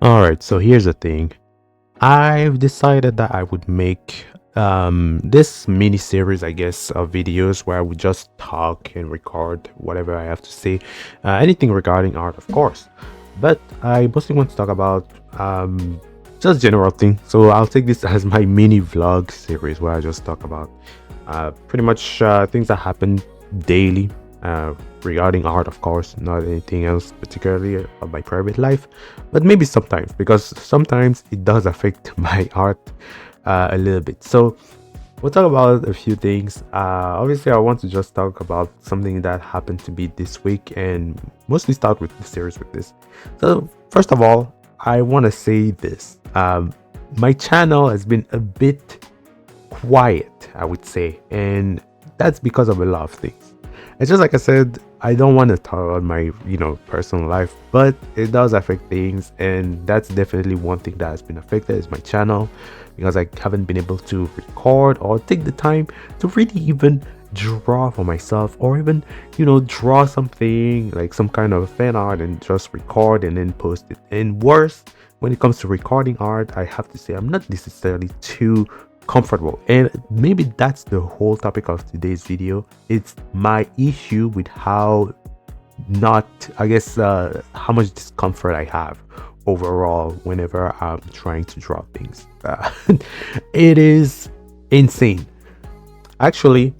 Alright, so here's the thing. I've decided that I would make this mini series, I guess, of videos where I would just talk and record whatever I have to say, anything regarding art, of course. But I mostly want to talk about just general things. So I'll take this as my mini vlog series where I just talk about pretty much things that happen daily regarding art, of course, not anything else particularly of my private life, but maybe sometimes, because sometimes it does affect my art a little bit. So we'll talk about a few things. Obviously, I want to just talk about something that happened to be this week and mostly start with the series with this. So, first of all, I want to say this. My channel has been a bit quiet, I would say, and that's because of a lot of things. It's just like I said, I don't want to talk about my, personal life, but it does affect things, and that's definitely one thing that has been affected is my channel, because I haven't been able to record or take the time to really even draw for myself, or even, draw something like some kind of fan art and just record and then post it. And worse, when it comes to recording art, I have to say I'm not necessarily too comfortable, and maybe that's the whole topic of today's video. It's my issue with how not I guess how much discomfort I have overall whenever I'm trying to draw things. It is insane. Actually,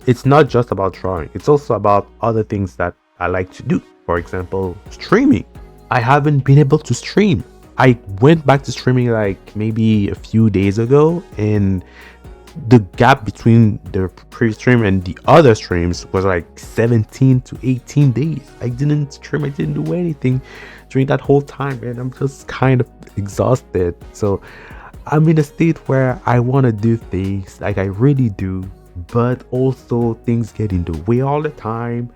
it's not just about drawing, it's also about other things that I like to do. For example, streaming. I haven't been able to stream. I went back to streaming like maybe a few days ago, and the gap between the pre-stream and the other streams was like 17 to 18 days. I didn't stream, I didn't do anything during that whole time, and I'm just kind of exhausted. So I'm in a state where I want to do things like I really do, but also things get in the way all the time.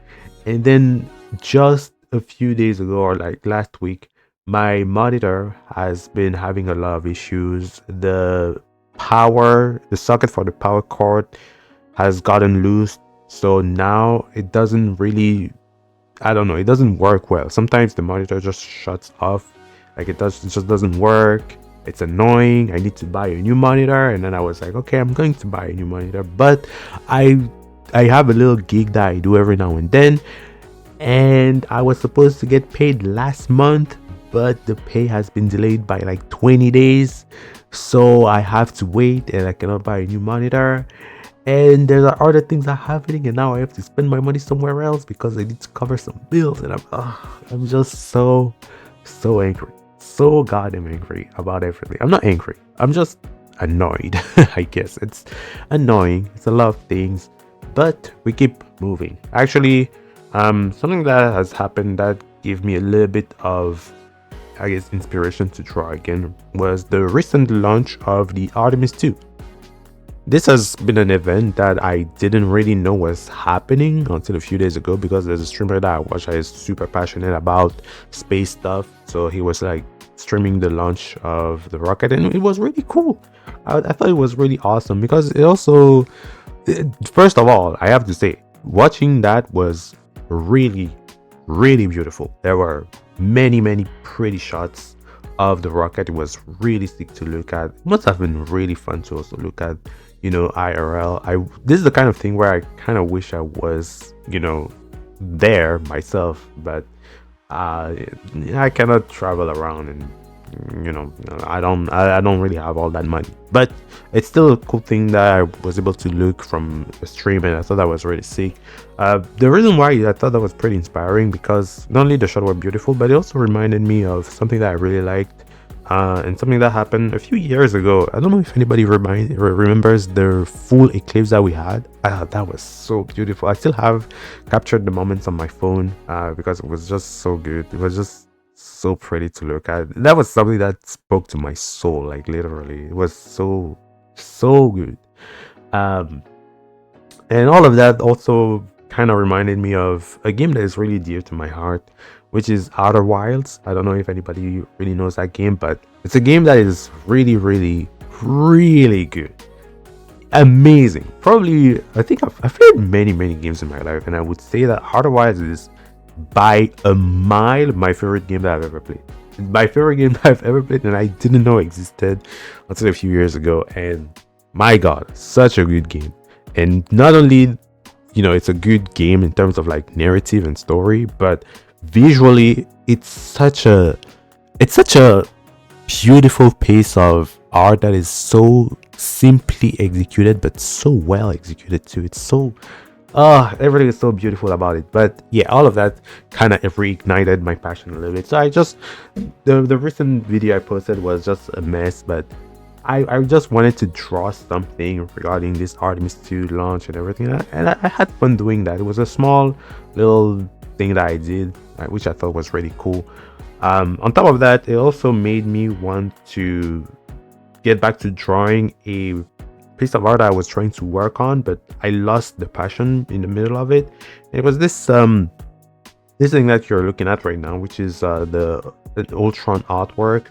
And then just a few days ago, or like last week, my monitor has been having a lot of issues. The socket for the power cord has gotten loose. So now it doesn't really, I don't know, it doesn't work well. Sometimes the monitor just shuts off. Like it just doesn't work. It's annoying. I need to buy a new monitor. And then I was like, okay, I'm going to buy a new monitor. But I I have a little gig that I do every now and then, and I was supposed to get paid last month, but the pay has been delayed by like 20 days. So I have to wait, and I cannot buy a new monitor. And there are other things that are happening, and now I have to spend my money somewhere else because I need to cover some bills. And I'm just so angry, so goddamn angry about everything. I'm not angry. I'm just annoyed. I guess it's annoying. It's a lot of things, but we keep moving. Actually, something that has happened that gave me a little bit of, I guess, inspiration to draw again was the recent launch of the Artemis 2. This has been an event that I didn't really know was happening until a few days ago, because there's a streamer that I watch that is super passionate about space stuff. So he was like streaming the launch of the rocket, and it was really cool. I thought it was really awesome because it also, first of all, I have to say, watching that was really, really beautiful. There were many pretty shots of the rocket. It was really sick to look at. It must have been really fun to also look at, IRL. This is the kind of thing where I kind of wish I was, there myself, but I cannot travel around, and I don't really have all that money. But it's still a cool thing that I was able to look from a stream, and I thought that was really sick. The reason why I thought that was pretty inspiring, because not only the shot were beautiful, but it also reminded me of something that I really liked, and something that happened a few years ago. I don't know if anybody remembers the full eclipse that we had. That was so beautiful. I still have captured the moments on my phone, because it was just so good. It was just so pretty to look at. That was something that spoke to my soul, like literally. It was so good. Um, and all of that also kind of reminded me of a game that is really dear to my heart, which is Outer Wilds. I don't know if anybody really knows that game, but it's a game that is really, really, really good. Amazing. Probably, I think I've played many games in my life, and I would say that Outer Wilds is by a mile my favorite game that I've ever played. My favorite game that I've ever played, and I didn't know existed until a few years ago. And my God, such a good game. And not only, it's a good game in terms of like narrative and story, but visually, it's such a beautiful piece of art that is so simply executed, but so well executed too. It's so everything is so beautiful about it. But yeah, all of that kind of reignited my passion a little bit. So I just the recent video I posted was just a mess, but I just wanted to draw something regarding this Artemis 2 launch and everything, and I had fun doing that. It was a small little thing that I did, which I thought was really cool. On top of that, it also made me want to get back to drawing a piece of art I was trying to work on, but I lost the passion in the middle of it. It was this thing that you're looking at right now, which is the Ultron artwork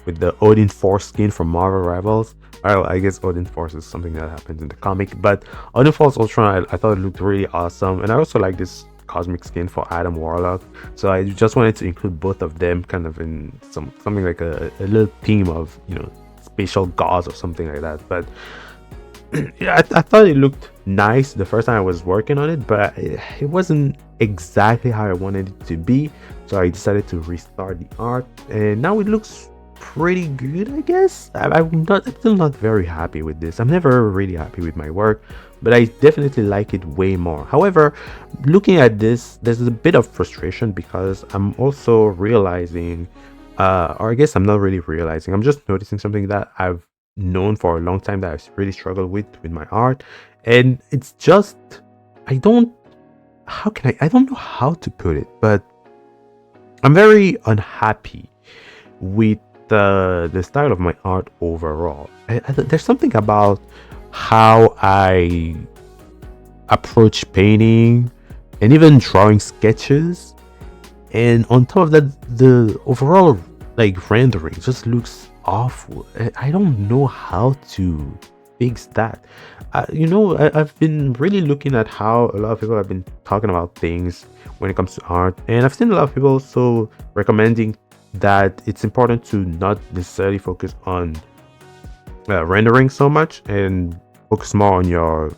with the Odin Force skin from Marvel Rivals. I guess Odin Force is something that happens in the comic, but Odin Force Ultron, I thought it looked really awesome, and I also like this cosmic skin for Adam Warlock. So I just wanted to include both of them kind of in something like a little theme of spatial gods or something like that. But yeah, I thought it looked nice the first time I was working on it, but it wasn't exactly how I wanted it to be. So I decided to restart the art, and now it looks pretty good, I guess. I'm still not very happy with this. I'm never really happy with my work, but I definitely like it way more. However, looking at this, there's a bit of frustration because I'm also realizing, or I guess I'm not really realizing, I'm just noticing something that I've known for a long time that I've really struggled with my art, and it's just I don't know how to put it, but I'm very unhappy with the style of my art overall. There's something about how I approach painting and even drawing sketches, and on top of that, the overall like rendering just looks awful. I don't know how to fix that. I've been really looking at how a lot of people have been talking about things when it comes to art, and I've seen a lot of people also recommending that it's important to not necessarily focus on rendering so much and focus more on your,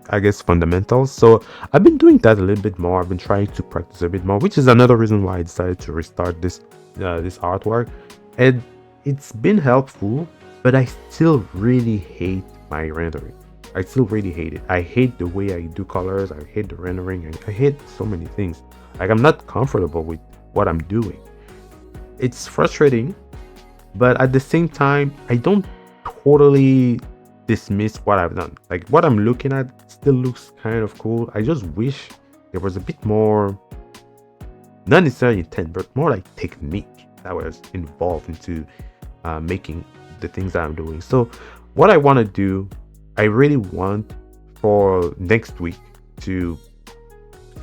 I guess, fundamentals. So I've been doing that a little bit more. I've been trying to practice a bit more, which is another reason why I decided to restart this artwork, and it's been helpful. But I still really hate my rendering. I still really hate it. I hate the way I do colors. I hate the rendering. I hate so many things. Like, I'm not comfortable with what I'm doing. It's frustrating, but at the same time, I don't totally dismiss what I've done. Like, what I'm looking at still looks kind of cool. I just wish there was a bit more, not necessarily intent, but more like technique that was involved into making the things that I'm doing. So what I want to do, I really want for next week to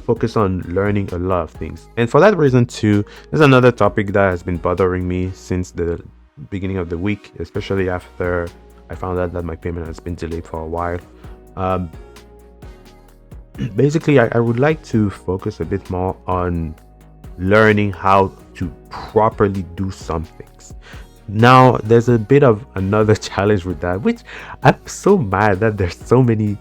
focus on learning a lot of things. And for that reason too, there's another topic that has been bothering me since the beginning of the week, especially after I found out that my payment has been delayed for a while. Basically, I would like to focus a bit more on learning how to properly do some things. Now, there's a bit of another challenge with that, which I'm so mad that there's so many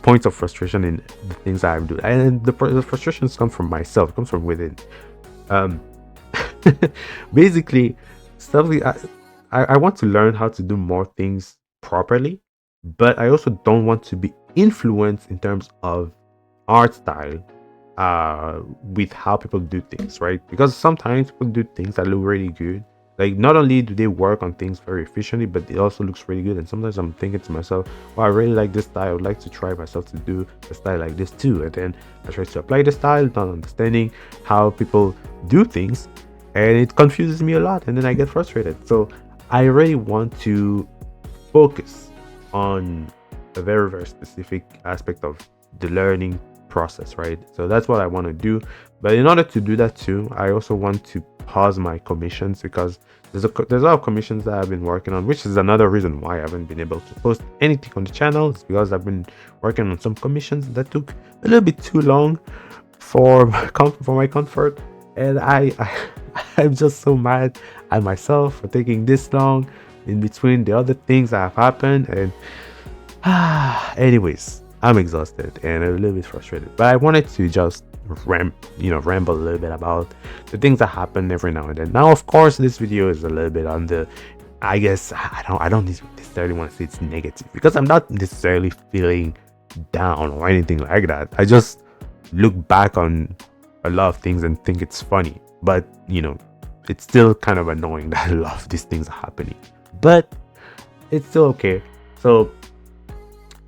points of frustration in the things that I'm doing, and the frustrations come from myself, comes from within. Basically, something I want to learn how to do more things properly, but I also don't want to be influenced in terms of art style with how people do things, right? Because sometimes people do things that look really good. Like, not only do they work on things very efficiently, but it also looks really good. And sometimes I'm thinking to myself, well, I really like this style. I would like to try myself to do a style like this too. And then I try to apply the style, not understanding how people do things, and it confuses me a lot, and then I get frustrated. So I really want to focus on a very, very specific aspect of the learning process, right? So that's what I want to do. But in order to do that too, I also want to pause my commissions, because there's a lot of commissions that I've been working on, which is another reason why I haven't been able to post anything on the channel. It's because I've been working on some commissions that took a little bit too long for my comfort. And I'm just so mad at myself for taking this long in between the other things that have happened. And anyways, I'm exhausted and a little bit frustrated, but I wanted to just ramble a little bit about the things that happen every now and then. Now, of course, this video is a little bit on the, I guess I don't necessarily want to say it's negative, because I'm not necessarily feeling down or anything like that. I just look back on a lot of things and think it's funny, but it's still kind of annoying that a lot of these things are happening, but it's still okay. So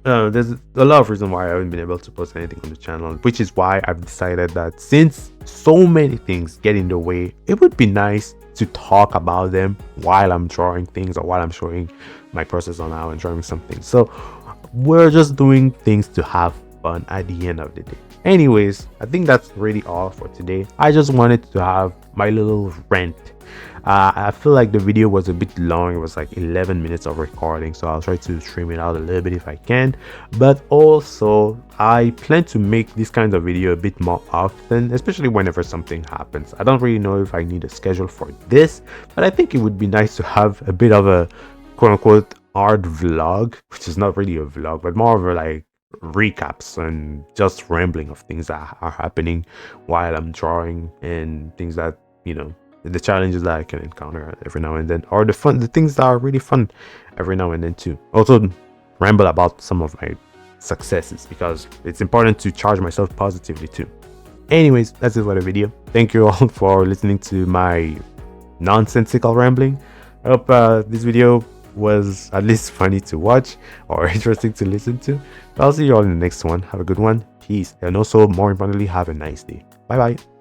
there's a lot of reasons why I haven't been able to post anything on the channel, which is why I've decided that since so many things get in the way, it would be nice to talk about them while I'm drawing things or while I'm showing my process on how I'm drawing something. So we're just doing things to have fun at the end of the day. Anyways, I think that's really all for today. I just wanted to have my little rant. I feel like the video was a bit long. It was like 11 minutes of recording, so I'll try to trim it out a little bit if I can. But also, I plan to make this kind of video a bit more often, especially whenever something happens. I don't really know if I need a schedule for this, but I think it would be nice to have a bit of a quote-unquote art vlog, which is not really a vlog, but more of a like recaps and just rambling of things that are happening while I'm drawing, and things that the challenges that I can encounter every now and then, or the things that are really fun every now and then too. Also ramble about some of my successes, because it's important to charge myself positively too. Anyways, that's it for the video. Thank you all for listening to my nonsensical rambling. I hope this video was at least funny to watch or interesting to listen to. I'll see you all in the next one. Have a good one. Peace. And also, more importantly, have a nice day. Bye bye.